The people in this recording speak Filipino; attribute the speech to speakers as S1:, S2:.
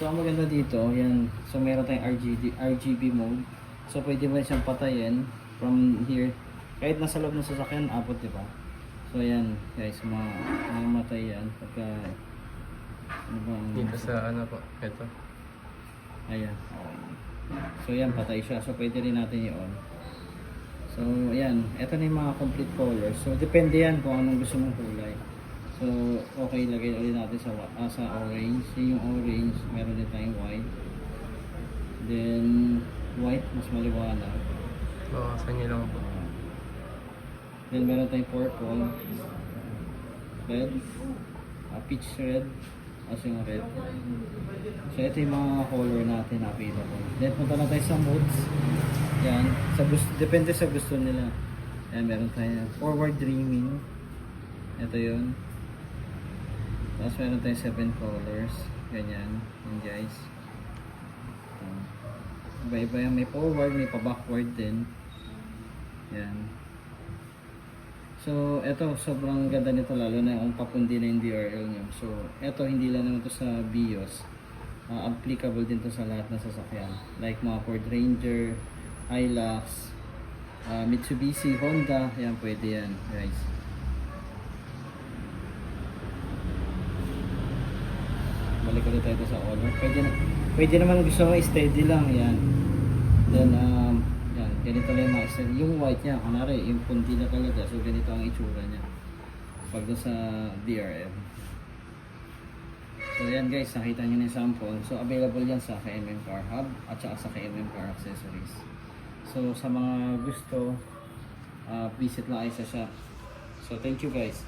S1: So ang maganda dito, yan. So meron tayong RGB mode. So pwede mo siyang patayin from here. Kahit nasa loob ng sasakyan, abot, di ba? So yan, guys, mamatay yan pagka ano ba ang
S2: Dito sa ano po, ito.
S1: ayan. Okay. So yan, patay siya. So pwede rin natin i-on. So ayan, ito na yung mga complete colors. So depende yan kung anong gusto mong kulay. So okay, lagay ulit natin sa orange. Yung orange, meron din tayong white. Then white, mas maliwanag.
S2: Bawasan nyo lang po.
S1: Then meron tayong purple, red, peach red, as yung red. So ito yung mga color natin available. Then punta na tayo sa modes. Yan, depende sa gusto nila. Yan, meron tayong forward dreaming. Ito yun. Tapos meron tayong 7 colors. Ganyan, yun guys. Iba-iba yan, may forward, may pa-backward din. Yan. So, eto, sobrang ganda nito lalo na kung papundi na yung DRL nyo. So, eto, hindi lang naman ito sa BIOS. Applicable din to sa lahat ng sasakyan. Like mga Ford Ranger, Hilux, Mitsubishi, Honda. Yan, pwede yan, guys. Balik ulit tayo sa Honor. Pwede naman gusto mo steady lang, yan. Then, yan, ganito lang yung mga yung white niya, kunwari, yung pundi na talaga, so ganito ang itsura niya pag doon sa DRM. So yan guys, nakita nyo na yung sample. So available yan sa KMM Car Hub at saka sa KMM Car Accessories. So sa mga gusto, visit lang kayo sa shop. So thank you guys.